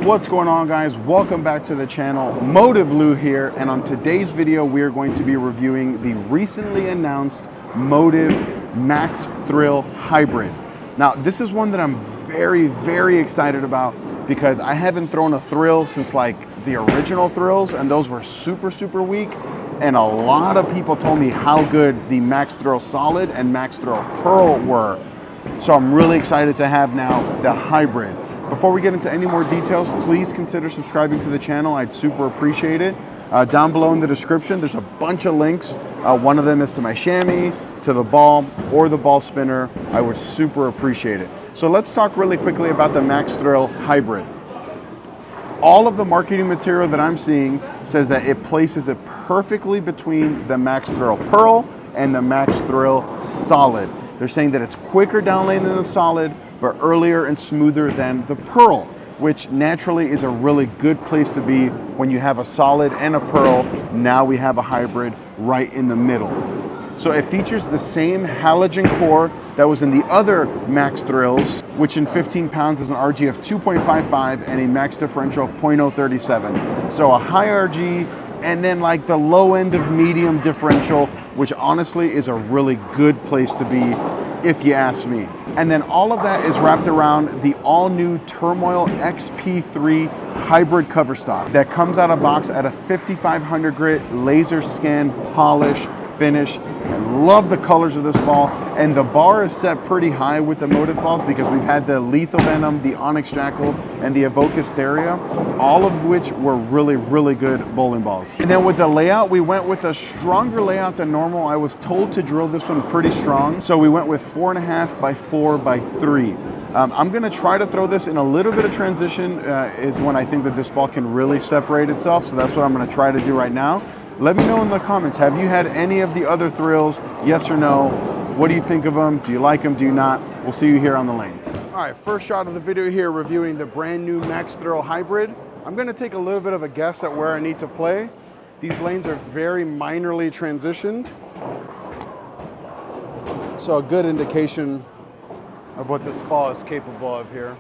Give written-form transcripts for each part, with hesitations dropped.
What's going on, guys? Welcome back to the channel. Motiv Lou here, and on today's video we are going to be reviewing the recently announced Motiv Max Thrill Hybrid. Now this is one that I'm very excited about because I haven't thrown a thrill since like the original thrills, and those were super weak, and a lot of people told me how good the Max Thrill Solid and Max Thrill Pearl were. So I'm really excited to have now the hybrid. Before we get into any more details, please consider subscribing to the channel. I'd super appreciate it. Down below in the description, there's a bunch of links. One of them is to my chamois, to the ball, or the ball spinner. I would super appreciate it. So let's talk really quickly about the Max Thrill Hybrid. All of the marketing material that I'm seeing says that it places it perfectly between the Max Thrill Pearl and the Max Thrill Solid. They're saying that it's quicker down lane than the Solid, but earlier and smoother than the Pearl, which naturally is a really good place to be when you have a Solid and a Pearl. Now we have a hybrid right in the middle. So it features the same halogen core that was in the other Max Thrills, which in 15 pounds is an RG of 2.55 and a max differential of 0.037. So a high RG and then like the low end of medium differential, which honestly is a really good place to be if you ask me. And then all of that is wrapped around the all-new Turmoil XP3 hybrid cover stock that comes out of box at a 5500 grit laser scan polish finish. I love the colors of this ball, and the bar is set pretty high with the Motiv balls because we've had the Lethal Venom, the Onyx Jackal, and the Evoke Hysteria, all of which were really good bowling balls. And then with the layout, we went with a stronger layout than normal. I was told to drill this one pretty strong, so we went with 4.5 by 4 by 3. I'm gonna try to throw this in a little bit of transition is when I think that this ball can really separate itself, so that's what I'm gonna try to do right now. Let me know in the comments, have you had any of the other thrills? Yes or no? What do you think of them? Do you like them? Do you not? We'll see you here on the lanes. All right, first shot of the video here reviewing the brand new Max Thrill Hybrid. I'm gonna take a little bit of a guess at where I need to play. These lanes are very minorly transitioned, so a good indication of what this ball is capable of here.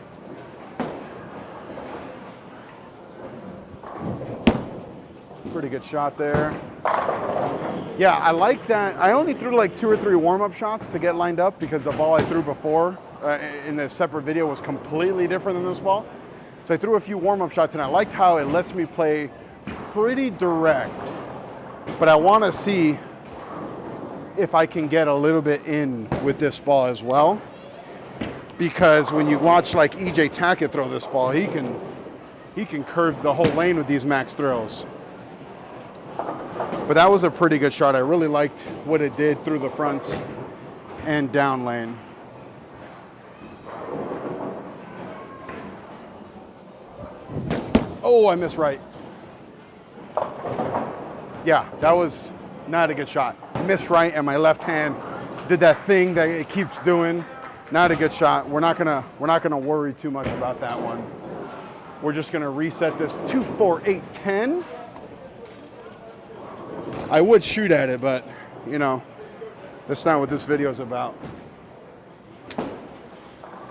Pretty good shot there. Yeah, I like that. I only threw like 2 or 3 warm-up shots to get lined up because the ball I threw before in the separate video was completely different than this ball. So I threw a few warm-up shots, and I liked how it lets me play pretty direct. But I want to see if I can get a little bit in with this ball as well. Because when you watch like EJ Tackett throw this ball, he can curve the whole lane with these Max Thrills. But that was a pretty good shot. I really liked what it did through the fronts and down lane. Oh, I missed right. Yeah, that was not a good shot. Missed right, and my left hand did that thing that it keeps doing. Not a good shot. We're not gonna worry too much about that one. We're just gonna reset this 2, 4, 8, 10. I would shoot at it, but you know, that's not what this video is about.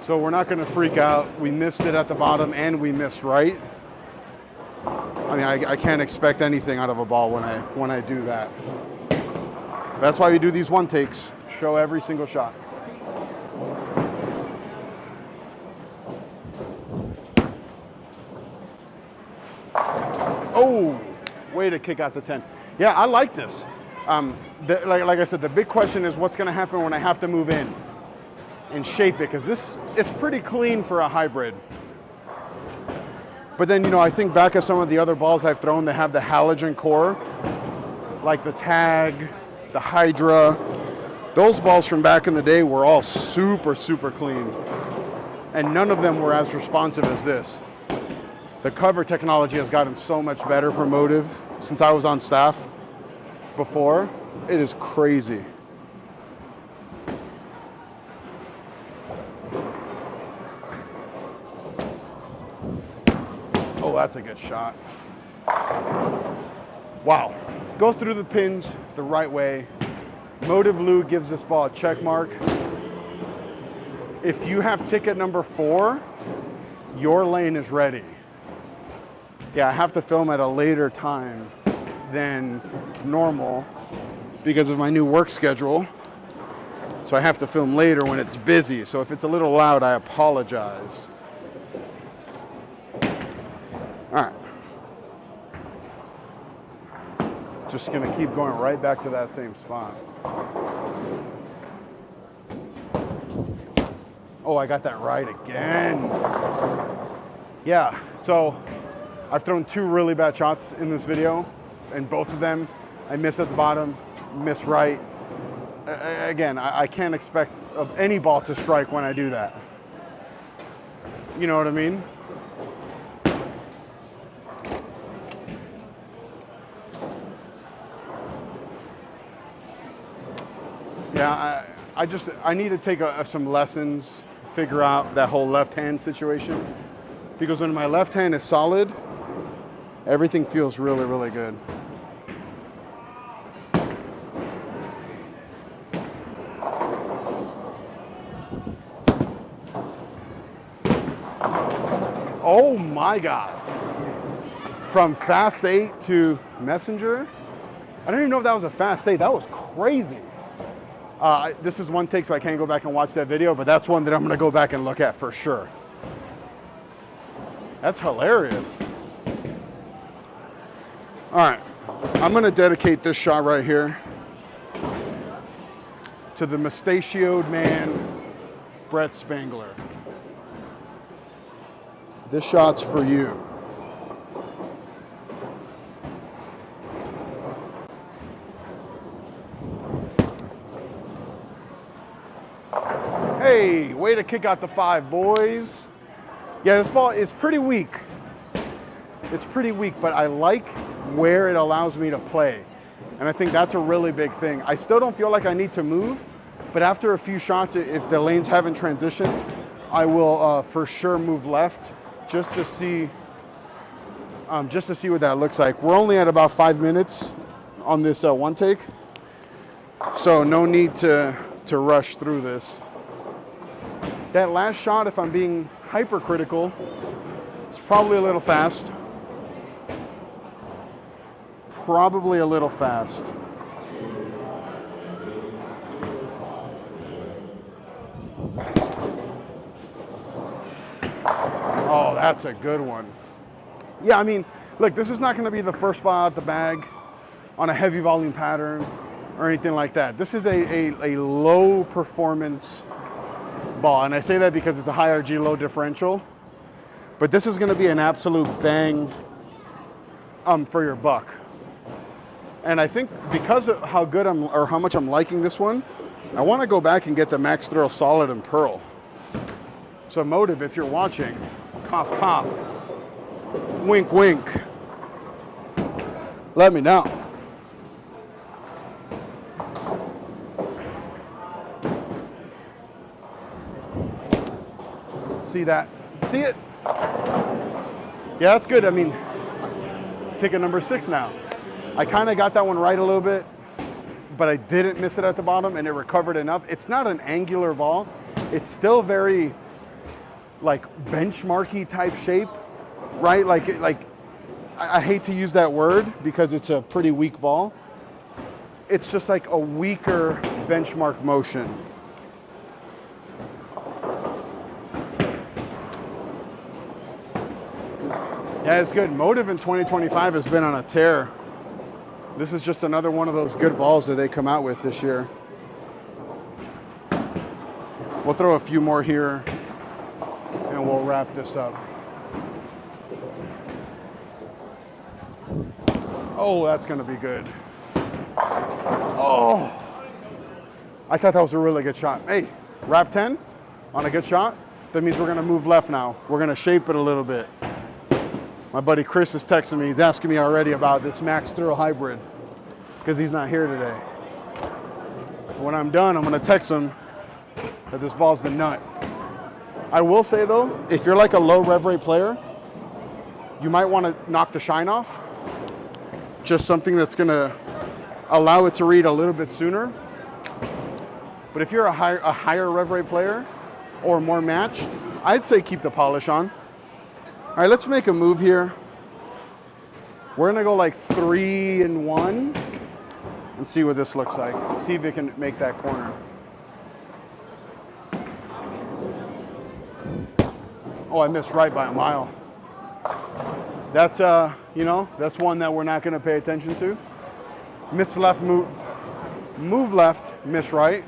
So we're not gonna freak out. We missed it at the bottom and we missed right. I mean, I can't expect anything out of a ball when I do that. That's why we do these one takes, show every single shot. Oh, way to kick out the 10. Yeah, I like this. Like I said, the big question is what's gonna happen when I have to move in and shape it, because it's pretty clean for a hybrid. But then, you know, I think back at some of the other balls I've thrown that have the halogen core, like the Tag, the Hydra. Those balls from back in the day were all super clean. And none of them were as responsive as this. The cover technology has gotten so much better for Motiv since I was on staff before. It is crazy. Oh, that's a good shot. Wow. Goes through the pins the right way. Motiv Lou gives this ball a check mark. If you have ticket number 4, your lane is ready. Yeah, I have to film at a later time than normal because of my new work schedule. So I have to film later when it's busy. So if it's a little loud, I apologize. All right. Just gonna keep going right back to that same spot. Oh, I got that right again. Yeah, so I've thrown 2 really bad shots in this video, and both of them, I miss at the bottom, miss right. Again, I can't expect any ball to strike when I do that. You know what I mean? Yeah, I need to take some lessons, figure out that whole left hand situation. Because when my left hand is solid, everything feels really, really good. Oh my God. From fast 8 to messenger. I don't even know if that was a fast 8. That was crazy. This is one take, so I can't go back and watch that video, but that's one that I'm gonna go back and look at for sure. That's hilarious. All right, I'm gonna dedicate this shot right here to the mustachioed man, Brett Spangler. This shot's for you. Hey, way to kick out the 5, boys. Yeah, this ball is pretty weak. It's pretty weak, but I like where it allows me to play. And I think that's a really big thing. I still don't feel like I need to move, but after a few shots, if the lanes haven't transitioned, I will for sure move left just to see what that looks like. We're only at about 5 minutes on this one take, so no need to rush through this. That last shot, if I'm being hypercritical, is probably a little fast. Probably a little fast. Oh, that's a good one. Yeah, I mean, look, this is not going to be the first ball out the bag on a heavy volume pattern or anything like that. This is a low performance ball, and I say that because it's a high RG, low differential. But this is going to be an absolute bang for your buck. And I think because of how good how much I'm liking this one, I want to go back and get the Max Thrill Solid and Pearl. So Motiv, if you're watching, cough, cough, wink, wink, let me know. See that? See it? Yeah, that's good. I mean, ticket number 6 now. I kind of got that one right a little bit, but I didn't miss it at the bottom, and it recovered enough. It's not an angular ball. It's still very like benchmarky type shape, right? Like I hate to use that word because it's a pretty weak ball. It's just like a weaker benchmark motion. Yeah, it's good. Motiv in 2025 has been on a tear. This is just another one of those good balls that they come out with this year. We'll throw a few more here and we'll wrap this up. Oh, that's gonna be good. Oh, I thought that was a really good shot. Hey, wrap 10 on a good shot. That means we're gonna move left now. We're gonna shape it a little bit. My buddy Chris is texting me. He's asking me already about this Max Thrill Hybrid because he's not here today. When I'm done, I'm gonna text him that this ball's the nut. I will say though, if you're like a low rev rate player, you might wanna knock the shine off. Just something that's gonna allow it to read a little bit sooner. But if you're a higher rev rate player or more matched, I'd say keep the polish on. All right, let's make a move here. We're gonna go like 3 and 1 and see what this looks like. See if it can make that corner. Oh, I missed right by a mile. That's you know, that's one that we're not gonna pay attention to. Miss left, move left, miss right.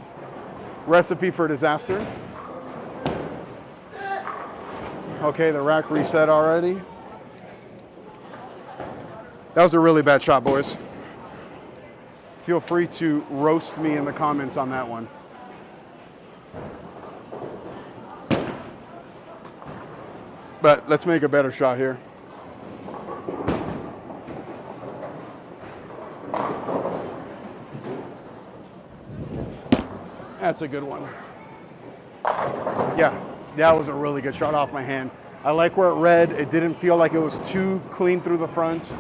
Recipe for disaster. Okay, the rack reset already. That was a really bad shot, boys. Feel free to roast me in the comments on that one. But let's make a better shot here. That's a good one. Yeah, that was a really good shot off my hand. I like where it read. It didn't feel like it was too clean through the front.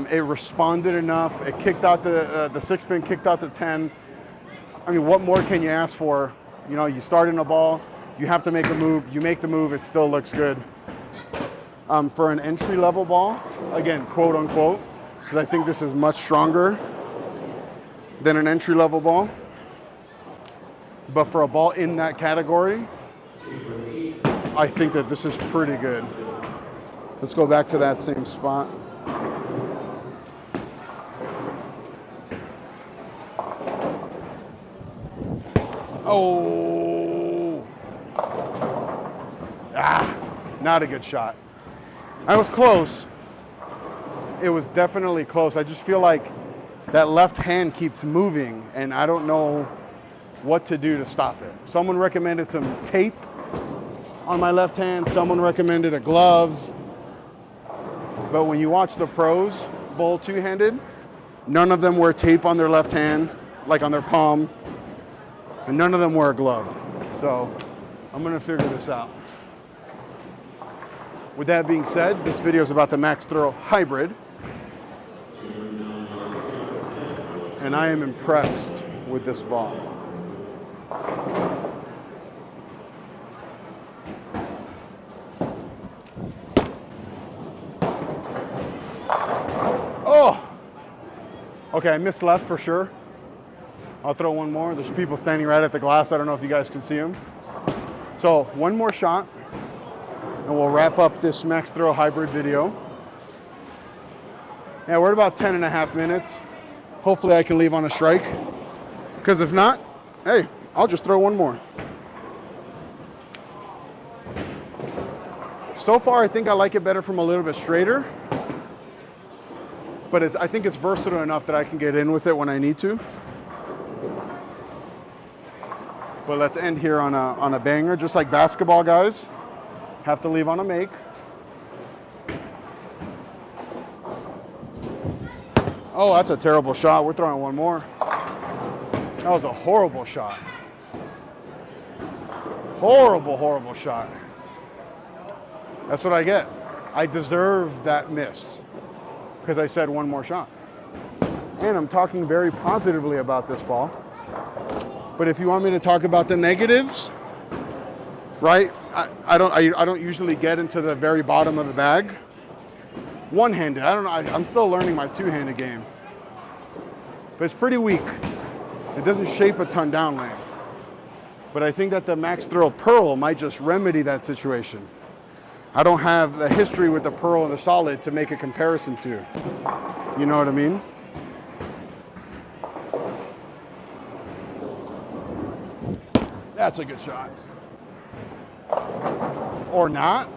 It responded enough. It kicked out the 6 pin, kicked out the 10. I mean, what more can you ask for? You know, you start in a ball, you have to make a move. You make the move, it still looks good. For an entry-level ball, again, quote unquote, because I think this is much stronger than an entry-level ball. But for a ball in that category, I think that this is pretty good. Let's go back to that same spot. Oh, not a good shot. I was close. It was definitely close. I just feel like that left hand keeps moving and I don't know what to do to stop it. Someone recommended some tape on my left hand. Someone recommended a glove. But when you watch the pros bowl two-handed, none of them wear tape on their left hand, like on their palm, and none of them wear a glove. So I'm gonna figure this out. With that being said, this video is about the Max Thrill Hybrid. And I am impressed with this ball. Oh! Okay, I missed left for sure. I'll throw one more. There's people standing right at the glass. I don't know if you guys can see them. So one more shot, and we'll wrap up this Max Thrill Hybrid video. Yeah, we're at about 10.5 minutes. Hopefully I can leave on a strike. Because if not, hey, I'll just throw one more. So far, I think I like it better from a little bit straighter. But I think it's versatile enough that I can get in with it when I need to. But let's end here on a banger, just like basketball guys have to leave on a make. Oh, that's a terrible shot. We're throwing one more. That was a horrible shot. Horrible, horrible shot. That's what I get. I deserve that miss because I said one more shot. And I'm talking very positively about this ball. But if you want me to talk about the negatives, right? I don't usually get into the very bottom of the bag. One-handed, I don't know, I'm still learning my two-handed game. But it's pretty weak. It doesn't shape a ton down lane. But I think that the Max Thrill Pearl might just remedy that situation. I don't have the history with the Pearl and the Solid to make a comparison to. You know what I mean? That's a good shot. Or not.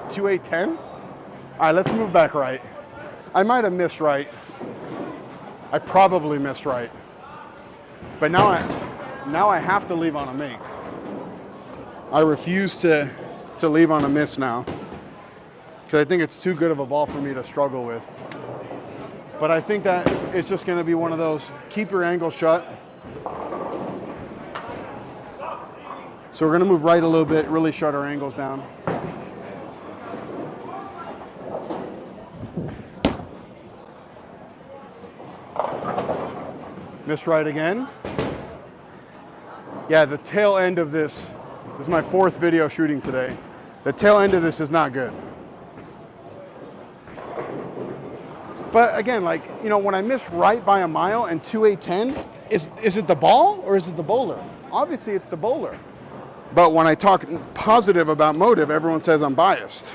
2-8-10. All right, let's move back right. I might have missed right. I probably missed right. But now I have to leave on a make. I refuse to leave on a miss now because I think it's too good of a ball for me to struggle with. But I think that it's just going to be one of those, keep your angle shut. So we're going to move right a little bit, really shut our angles down. Missed right again. Yeah, the tail end of this is my 4th video shooting today. The tail end of this is not good. But again, like, you know, when I miss right by a mile and 2-8-10, is it the ball or is it the bowler? Obviously it's the bowler. But when I talk positive about Motiv, everyone says I'm biased.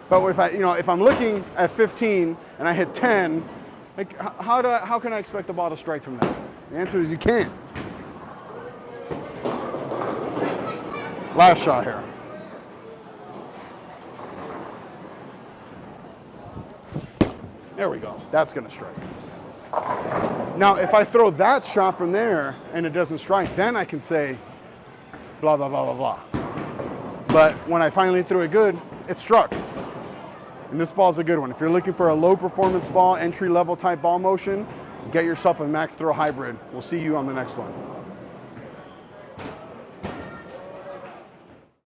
But if I'm looking at 15 and I hit 10, like how can I expect the ball to strike from that? The answer is you can't. Last shot here. There we go. That's gonna strike. Now, if I throw that shot from there and it doesn't strike, then I can say blah, blah, blah, blah, blah. But when I finally threw it good, it struck. And this ball's a good one. If you're looking for a low performance ball, entry level type ball motion, get yourself a Max Thrill Hybrid. We'll see you on the next one.